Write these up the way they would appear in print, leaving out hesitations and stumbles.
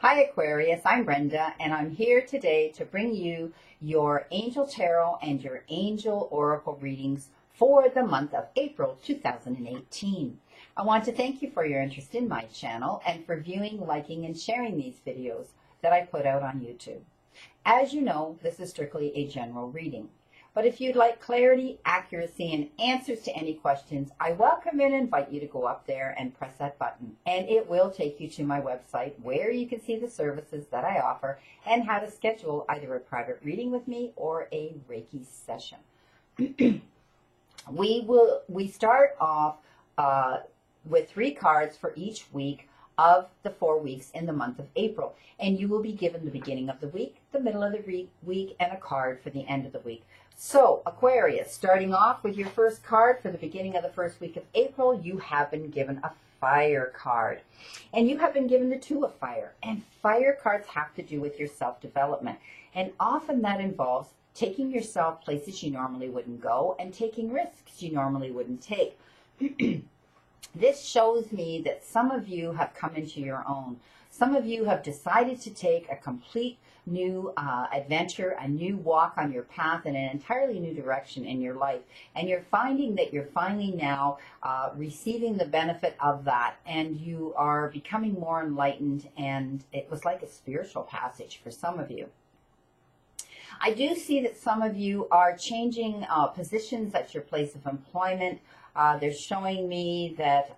Hi Aquarius, I'm Brenda and I'm here today to bring you your Angel Tarot and your Angel Oracle readings for the month of April 2018. I want to thank you for your interest in my channel and for viewing, liking, and sharing these videos that I put out on YouTube. As you know, this is strictly a general reading. But if you'd like clarity, accuracy, and answers to any questions, I welcome and invite you to go up there and press that button. And it will take you to my website where you can see the services that I offer and how to schedule either a private reading with me or a Reiki session. We start off with 3 cards for each week of the 4 weeks in the month of April. And you will be given the beginning of the week, the middle of the week, and a card for the end of the week. So, Aquarius, starting off with your first card for the beginning of the first week of April, you have been given a fire card. And you have been given the 2 of fire. And fire cards have to do with your self-development. And often that involves taking yourself places you normally wouldn't go and taking risks you normally wouldn't take. This shows me that some of you have come into your own. Some of you have decided to take a complete new adventure, a new walk on your path in an entirely new direction in your life. And you're finding that you're finally now receiving the benefit of that, and you are becoming more enlightened, and it was like a spiritual passage for some of you. I do see that some of you are changing positions at your place of employment. They're showing me that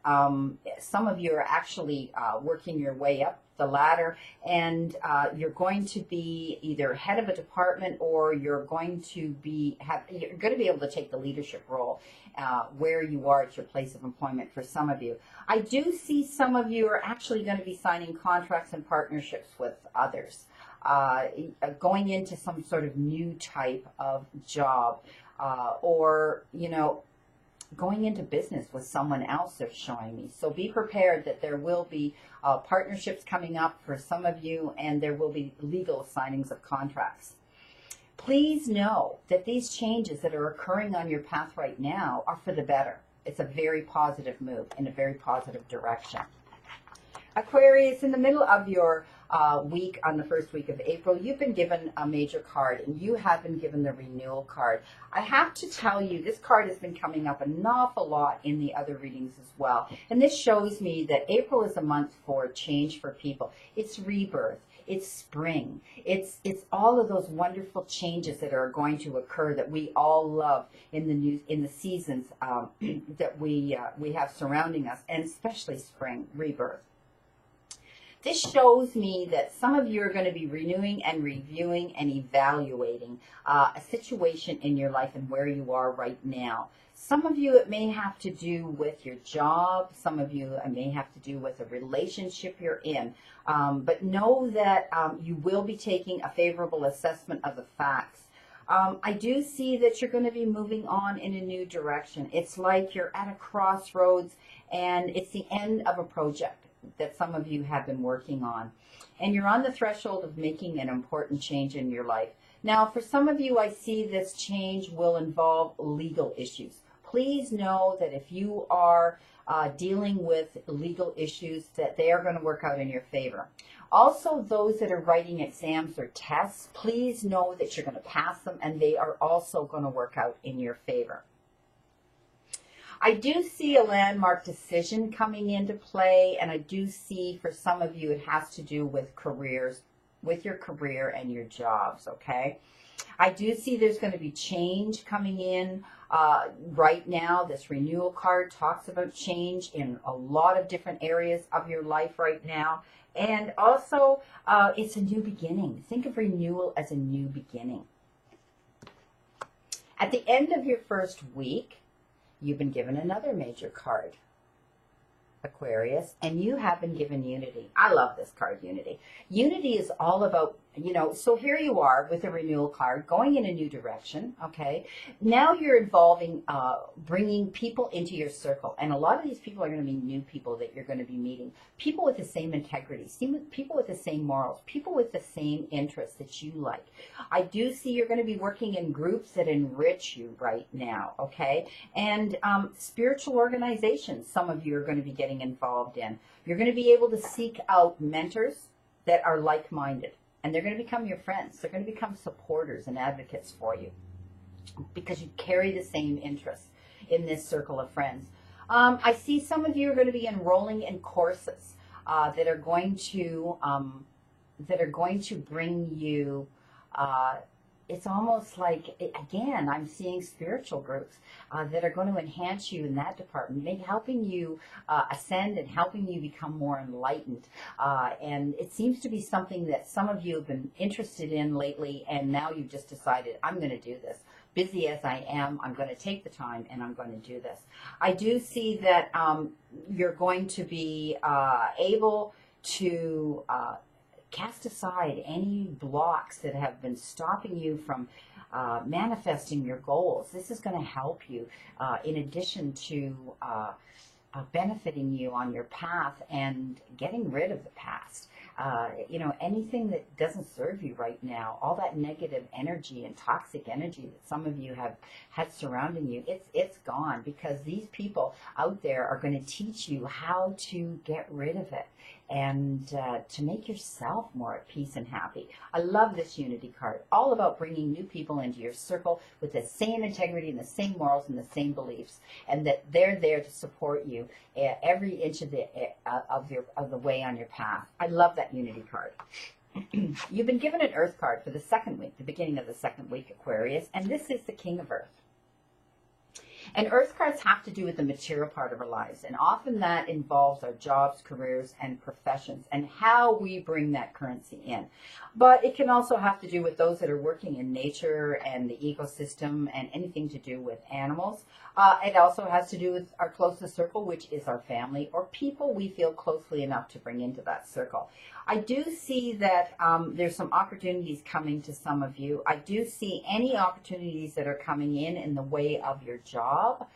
some of you are actually working your way up the ladder, and you're going to be either head of a department, or you're going to be able to take the leadership role where you are at your place of employment for some of you. I do see some of you are actually going to be signing contracts and partnerships with others, going into some sort of new type of job, or, you know, going into business with someone else, they're showing me. So be prepared that there will be partnerships coming up for some of you, and there will be legal signings of contracts. Please know that these changes that are occurring on your path right now are for the better. It's a very positive move in a very positive direction. Aquarius, in the middle of your week, on the first week of April, you've been given a major card, and you have been given the renewal card. I have to tell you, this card has been coming up an awful lot in the other readings as well. And this shows me that April is a month for change for people. It's rebirth. It's spring. It's all of those wonderful changes that are going to occur that we all love in the seasons that we have surrounding us, and especially spring, rebirth. This shows me that some of you are going to be renewing and reviewing and evaluating a situation in your life and where you are right now. Some of you, it may have to do with your job. Some of you, it may have to do with a relationship you're in. But know that you will be taking a favorable assessment of the facts. I do see that you're going to be moving on in a new direction. It's like you're at a crossroads, and it's the end of a project that some of you have been working on. And you're on the threshold of making an important change in your life. Now, for some of you, I see this change will involve legal issues. Please know that if you are dealing with legal issues, that they are going to work out in your favor. Also, those that are writing exams or tests, please know that you're going to pass them, and they are also going to work out in your favor. I do see a landmark decision coming into play, and I do see for some of you it has to do with careers, with your career and your jobs, okay? I do see there's going to be change coming in right now. This renewal card talks about change in a lot of different areas of your life right now. And also, it's a new beginning. Think of renewal as a new beginning. At the end of your first week, you've been given another major card, Aquarius, and you have been given unity. I love this card, unity. Unity is all about, you know, so here you are with a renewal card going in a new direction, okay? Now you're involving, bringing people into your circle. And a lot of these people are going to be new people that you're going to be meeting. People with the same integrity, people with the same morals, people with the same interests that you like. I do see you're going to be working in groups that enrich you right now, okay? And spiritual organizations, some of you are going to be getting involved in. You're going to be able to seek out mentors, that are like-minded, and they're going to become your friends. They're going to become supporters and advocates for you because you carry the same interests in this circle of friends. I see some of you are going to be enrolling in courses that are going to bring you. It's almost like, again, I'm seeing spiritual groups that are going to enhance you in that department, maybe helping you ascend and helping you become more enlightened. And it seems to be something that some of you have been interested in lately, and now you've just decided, I'm going to do this. Busy as I am, I'm going to take the time and I'm going to do this. I do see that you're going to be able to cast aside any blocks that have been stopping you from manifesting your goals. This is going to help you in addition to benefiting you on your path and getting rid of the past. You know, anything that doesn't serve you right now, all that negative energy and toxic energy that some of you have had surrounding you, it's gone, because these people out there are going to teach you how to get rid of it and to make yourself more at peace and happy. I love this Unity card, all about bringing new people into your circle with the same integrity and the same morals and the same beliefs, and that they're there to support you every inch of the way on your path. I love that Unity card. You've been given an Earth card for the second week, the beginning of the second week, Aquarius, and this is the King of Earth. And Earth cards have to do with the material part of our lives, and often that involves our jobs, careers, and professions, and how we bring that currency in. But it can also have to do with those that are working in nature and the ecosystem and anything to do with animals. It also has to do with our closest circle, which is our family, or people we feel closely enough to bring into that circle. I do see that there's some opportunities coming to some of you. I do see any opportunities that are coming in the way of your job,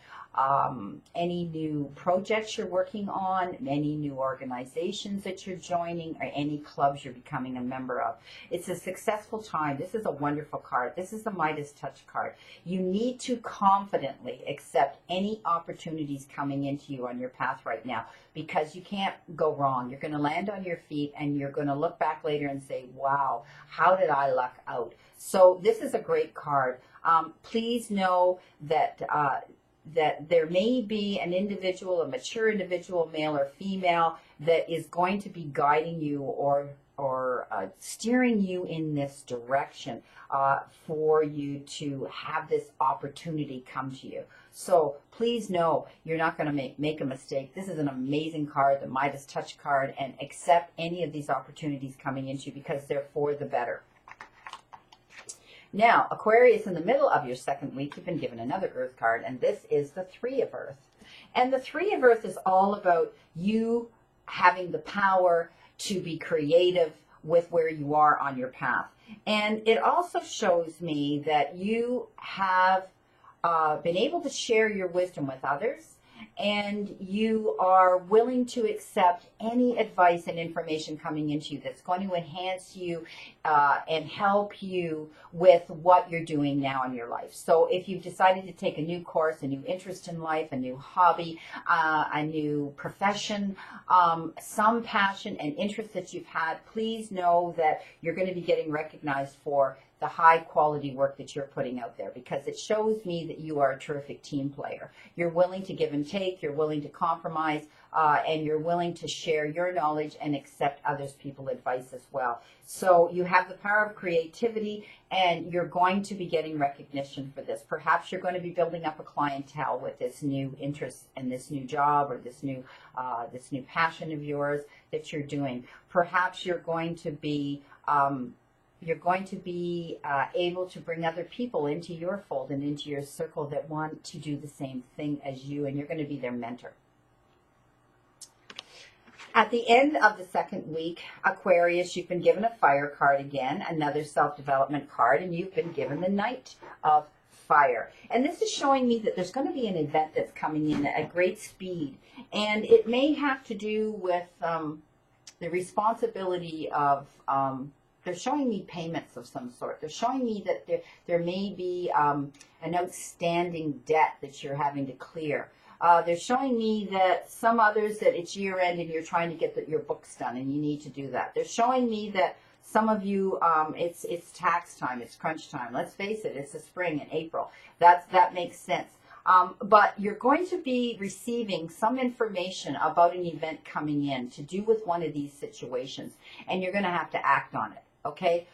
any new projects you're working on, any new organizations that you're joining, or any clubs you're becoming a member of. It's a successful time. This is a wonderful card. This is the Midas Touch card. You need to confidently accept any opportunities coming into you on your path right now, because you can't go wrong. You're going to land on your feet and you're going to look back later and say, wow, how did I luck out? So this is a great card. Please know that that there may be an individual, a mature individual, male or female, that is going to be guiding you or steering you in this direction for you to have this opportunity come to you. So please know you're not going to make a mistake. This is an amazing card, the Midas Touch card, and accept any of these opportunities coming into you because they're for the better. Now, Aquarius, in the middle of your second week, you've been given another Earth card, and this is the Three of Earth. And the Three of Earth is all about you having the power to be creative with where you are on your path. And it also shows me that you have been able to share your wisdom with others, and you are willing to accept any advice and information coming into you that's going to enhance you and help you with what you're doing now in your life. So if you've decided to take a new course, a new interest in life, a new hobby, a new profession, some passion and interest that you've had, please know that you're going to be getting recognized for the high quality work that you're putting out there, because it shows me that you are a terrific team player. You're willing to give and take, you're willing to compromise, and you're willing to share your knowledge and accept others people's advice as well. So you have the power of creativity, and you're going to be getting recognition for this. Perhaps you're going to be building up a clientele with this new interest and this new job, or this new passion of yours that you're doing. Perhaps you're going to be able to bring other people into your fold and into your circle that want to do the same thing as you, and you're going to be their mentor. At the end of the second week, Aquarius, you've been given a fire card again, another self-development card, and you've been given the Knight of Fire. And this is showing me that there's going to be an event that's coming in at great speed, and it may have to do with the responsibility of they're showing me payments of some sort. They're showing me that there may be an outstanding debt that you're having to clear. They're showing me that some others that it's year end and you're trying to get your books done and you need to do that. They're showing me that some of you, it's tax time, it's crunch time. Let's face it, it's the spring in April. That makes sense. But you're going to be receiving some information about an event coming in to do with one of these situations, and you're going to have to act on it. Okay,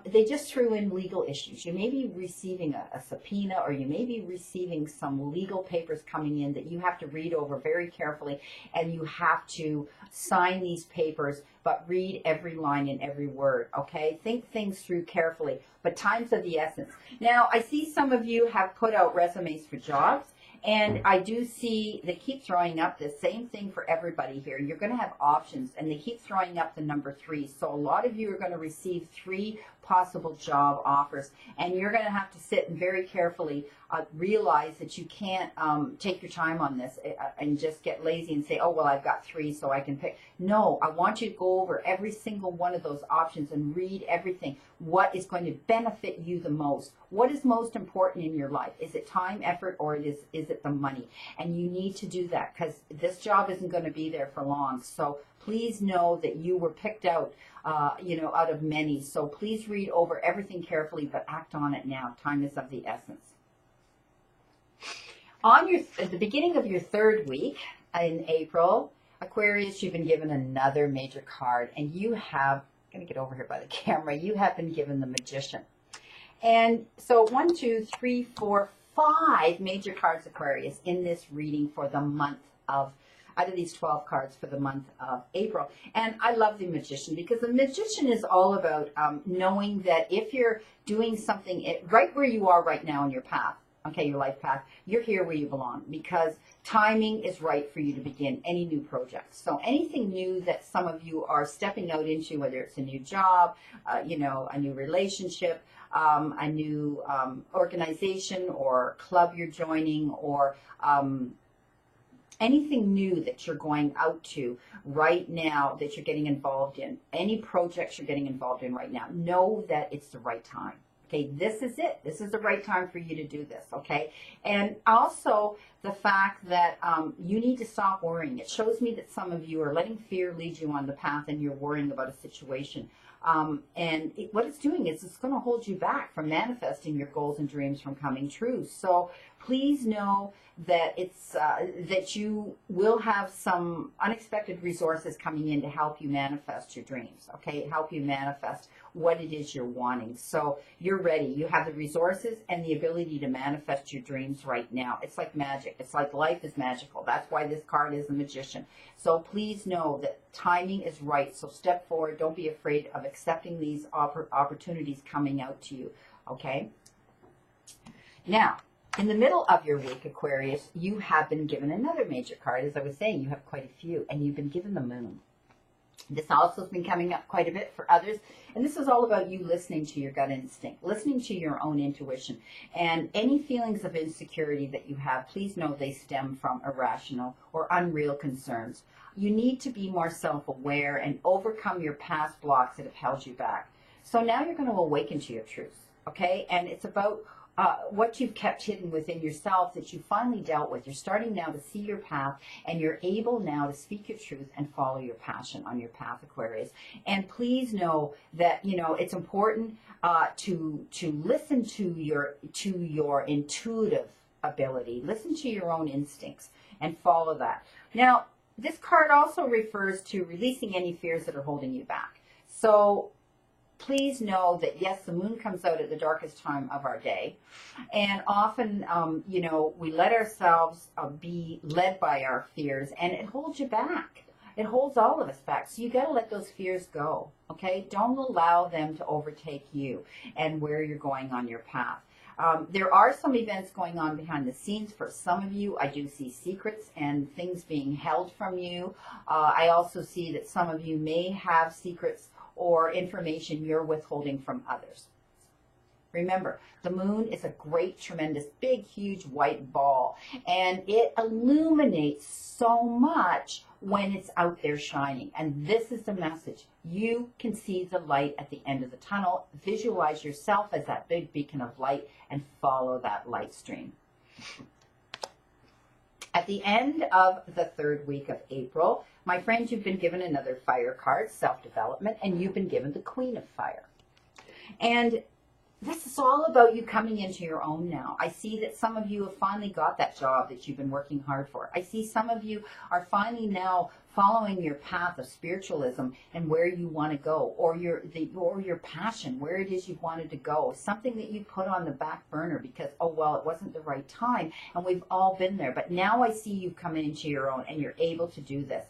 they just threw in legal issues. You may be receiving a subpoena, or you may be receiving some legal papers coming in that you have to read over very carefully, and you have to sign these papers, but read every line and every word, okay? Think things through carefully, but time's of the essence. Now, I see some of you have put out resumes for jobs. And I do see they keep throwing up the same thing for everybody here. You're going to have options, and they keep throwing up the number 3. So a lot of you are going to receive 3 possible job offers, and you're going to have to sit and very carefully realize that you can't take your time on this and just get lazy and say, oh, well, I've got 3, so I can pick. No, I want you to go over every single one of those options and read everything. What is going to benefit you the most? What is most important in your life? Is it time, effort, or is it the money? And you need to do that, because this job isn't going to be there for long. So please know that you were picked out, out of many. So please read over everything carefully, but act on it now. Time is of the essence. At the beginning of your 3rd week in April, Aquarius, you've been given another major card, and you have, I'm going to get over here by the camera, you have been given the Magician. And so 1, 2, 3, 4, 5 major cards, Aquarius, in this reading for the month of, out of these 12 cards for the month of April. And I love the Magician, because the Magician is all about knowing that if you're doing something right where you are right now in your path, okay, your life path, you're here where you belong, because timing is right for you to begin any new project. So anything new that some of you are stepping out into, whether it's a new job, a new relationship, a new organization or club you're joining, or anything new that you're going out to right now that you're getting involved in, any projects you're getting involved in right now, know that it's the right time. Okay, this is it. This is the right time for you to do this, okay? And also the fact that you need to stop worrying. It shows me that some of you are letting fear lead you on the path, and you're worrying about a situation. What it's doing is it's going to hold you back from manifesting your goals and dreams from coming true. So please know that it's that you will have some unexpected resources coming in to help you manifest your dreams, okay? Help you manifest what it is you're wanting. So you're ready. You have the resources and the ability to manifest your dreams right now. It's like magic. It's like life is magical. That's why this card is the Magician. So please know that timing is right. So step forward. Don't be afraid of accepting these opportunities coming out to you, okay? Now, in the middle of your week, Aquarius, you have been given another major card. As I was saying, you have quite a few, and you've been given the Moon. This also has been coming up quite a bit for others, and this is all about you listening to your gut instinct, listening to your own intuition, and any feelings of insecurity that you have, please know they stem from irrational or unreal concerns. You need to be more self-aware and overcome your past blocks that have held you back. So now you're going to awaken to your truth, okay? And it's about what you've kept hidden within yourself that you finally dealt with. You're starting now to see your path, and you're able now to speak your truth and follow your passion on your path, Aquarius. And please know that, it's important to listen to your intuitive ability. Listen to your own instincts and follow that. Now, this card also refers to releasing any fears that are holding you back. So please know that, yes, the Moon comes out at the darkest time of our day. And often, we let ourselves be led by our fears, and it holds you back. It holds all of us back. So you got to let those fears go, okay? Don't allow them to overtake you and where you're going on your path. There are some events going on behind the scenes for some of you. I do see secrets and things being held from you. I also see that some of you may have secrets or information you're withholding from others. Remember, the Moon is a great, tremendous, big, huge white ball, and it illuminates so much when it's out there shining. And this is the message. You can see the light at the end of the tunnel. Visualize yourself as that big beacon of light and follow that light stream. At the end of the third week of April, my friends, you've been given another fire card, self-development, and you've been given the Queen of Fire. And this is all about you coming into your own now. I see that some of you have finally got that job that you've been working hard for. I see some of you are finally now following your path of spiritualism and where you want to go, or your passion, where it is you wanted to go, something that you put on the back burner because, oh, well, it wasn't the right time, and we've all been there. But now I see you come into your own and you're able to do this.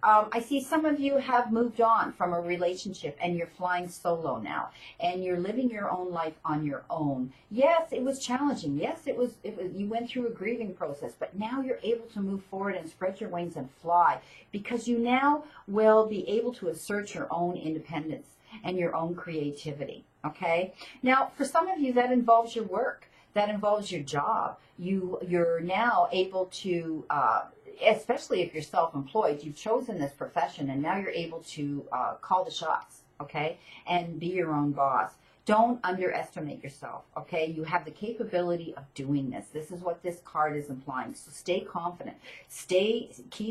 I see some of you have moved on from a relationship and you're flying solo now and you're living your own life on your own. Yes, it was challenging. Yes, it was you went through a grieving process, but now you're able to move forward and spread your wings and fly because you now will be able to assert your own independence and your own creativity. Okay? Now, for some of you, that involves your work. That involves your job. You're now able to, especially if you're self-employed, you've chosen this profession and now you're able to call the shots, okay, and be your own boss. Don't underestimate yourself, okay? You have the capability of doing this. This is what this card is implying. So stay confident. Keep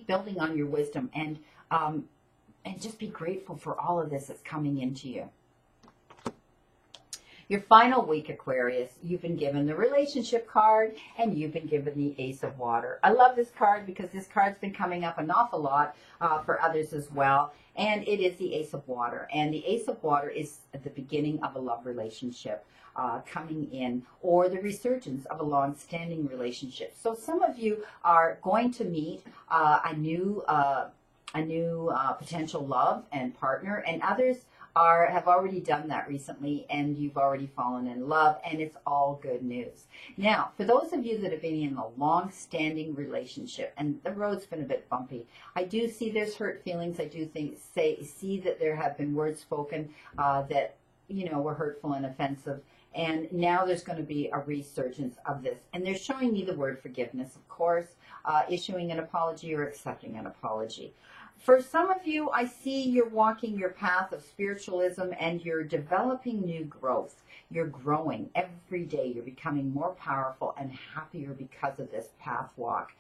building on your wisdom and just be grateful for all of this that's coming into you. Your final week, Aquarius, you've been given the relationship card and you've been given the Ace of Water. I love this card because this card's been coming up an awful lot for others as well. And it is the Ace of Water. And the Ace of Water is at the beginning of a love relationship coming in, or the resurgence of a long-standing relationship. So some of you are going to meet a new potential love and partner, and others have already done that recently and you've already fallen in love, and it's all good news. Now, for those of you that have been in a long-standing relationship and the road's been a bit bumpy, I do see there's hurt feelings. I do see that there have been words spoken that, were hurtful and offensive. And now there's going to be a resurgence of this. And they're showing me the word forgiveness, of course, issuing an apology or accepting an apology. For some of you, I see you're walking your path of spiritualism and you're developing new growth. You're growing every day. You're becoming more powerful and happier because of this path walk.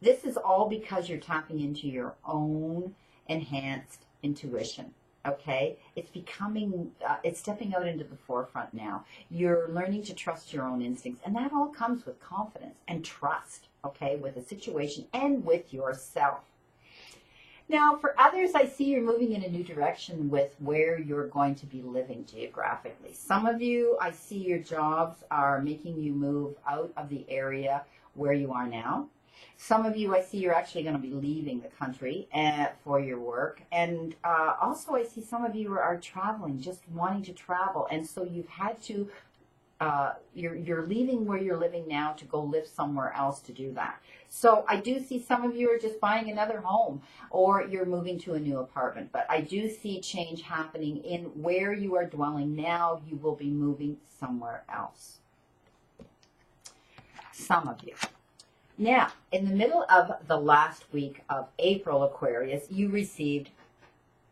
This is all because you're tapping into your own enhanced intuition. Okay, it's it's stepping out into the forefront now. You're learning to trust your own instincts, and that all comes with confidence and trust, okay, with the situation and with yourself. Now, for others, I see you're moving in a new direction with where you're going to be living geographically. Some of you, I see your jobs are making you move out of the area where you are now. Some of you, I see you're actually going to be leaving the country for your work. And also, I see some of you are traveling, just wanting to travel. And so you've had to, you're leaving where you're living now to go live somewhere else to do that. So I do see some of you are just buying another home or you're moving to a new apartment. But I do see change happening in where you are dwelling now. You will be moving somewhere else. Some of you. Now, in the middle of the last week of April, Aquarius, you received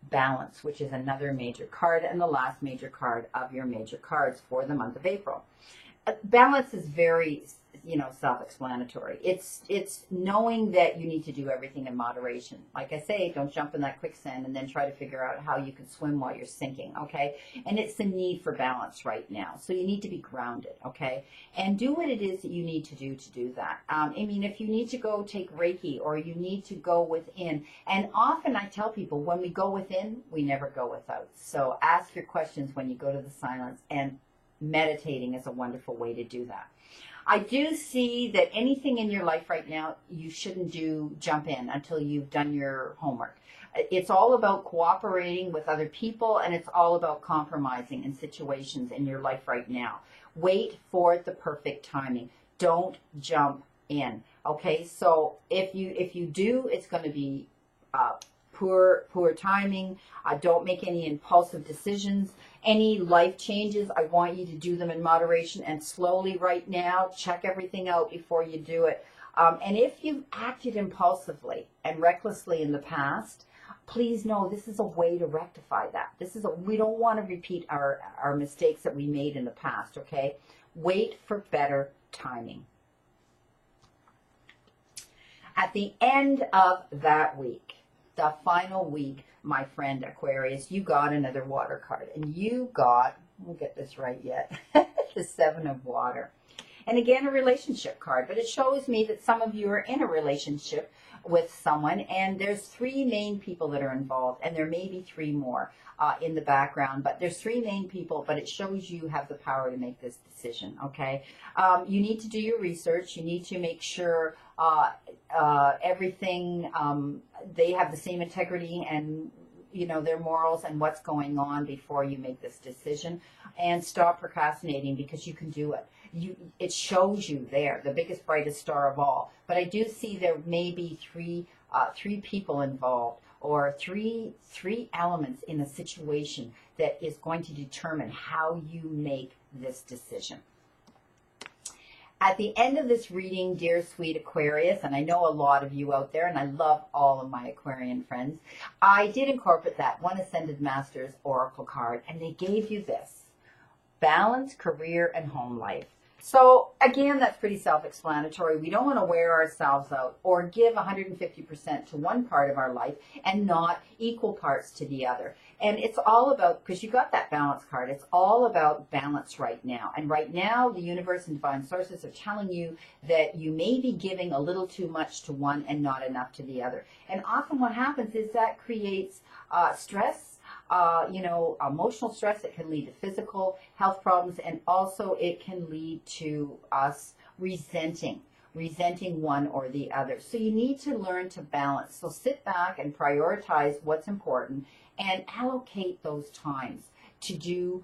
Balance, which is another major card and the last major card of your major cards for the month of April. Balance is very, self-explanatory. It's knowing that you need to do everything in moderation. Like I say, don't jump in that quicksand and then try to figure out how you can swim while you're sinking, okay? And it's the need for balance right now. So you need to be grounded, okay? And do what it is that you need to do that. If you need to go take Reiki or you need to go within, and often I tell people when we go within, we never go without. So ask your questions when you go to the silence, and meditating is a wonderful way to do that. I do see that anything in your life right now, you shouldn't jump in until you've done your homework. It's all about cooperating with other people, and it's all about compromising in situations in your life right now. Wait for the perfect timing. Don't jump in. Okay, so if you do, it's going to be poor timing. Don't make any impulsive decisions. Any life changes, I want you to do them in moderation and slowly right now. Check everything out before you do it. And if you've acted impulsively and recklessly in the past, please know this is a way to rectify that. We don't want to repeat our mistakes that we made in the past, okay? Wait for better timing. At the end of that week, the final week, my friend Aquarius, you got another water card. And you got, we'll get this right yet, the Seven of Water. And again, a relationship card. But it shows me that some of you are in a relationship with someone. And there's three main people that are involved. And there may be three more in the background. But there's three main people. But it shows you have the power to make this decision, okay? You need to do your research. You need to make sure everything, they have the same integrity and, you know, their morals and what's going on before you make this decision. And stop procrastinating, because you can do it. It shows you there, the biggest, brightest star of all. But I do see there may be three people involved, or three elements in a situation that is going to determine how you make this decision. At the end of this reading, dear sweet Aquarius, and I know a lot of you out there, and I love all of my Aquarian friends, I did incorporate that One Ascended Masters Oracle card, and they gave you this: balance, career, and home life. So again, that's pretty self-explanatory. We don't want to wear ourselves out or give 150% to one part of our life and not equal parts to the other. And it's all about, because you got that balance card, it's all about balance right now. And right now, the universe and divine sources are telling you that you may be giving a little too much to one and not enough to the other. And often what happens is that creates stress, emotional stress. That can lead to physical health problems, and also it can lead to us resenting one or the other. So you need to learn to balance. So sit back and prioritize what's important and allocate those times to do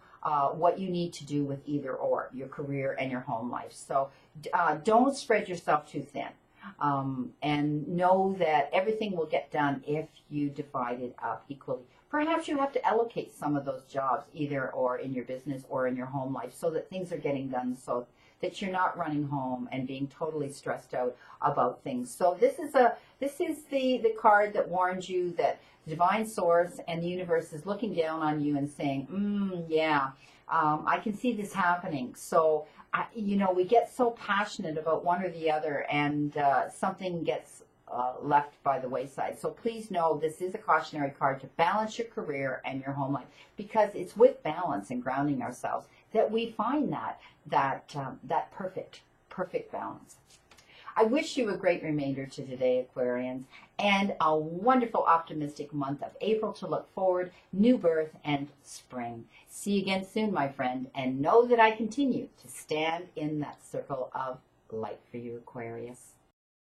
what you need to do with either or, your career and your home life. So don't spread yourself too thin. And know that everything will get done if you divide it up equally. Perhaps you have to allocate some of those jobs either or in your business or in your home life, so that things are getting done, so that you're not running home and being totally stressed out about things. So this is the card that warns you that the divine source and the universe is looking down on you and saying, yeah, I can see this happening. So we get so passionate about one or the other, and something gets left by the wayside. So please know this is a cautionary card to balance your career and your home life, because it's with balance and grounding ourselves that we find that perfect balance. I wish you a great remainder to today, Aquarians, and a wonderful, optimistic month of April to look forward, new birth, and spring. See you again soon, my friend, and know that I continue to stand in that circle of light for you, Aquarius.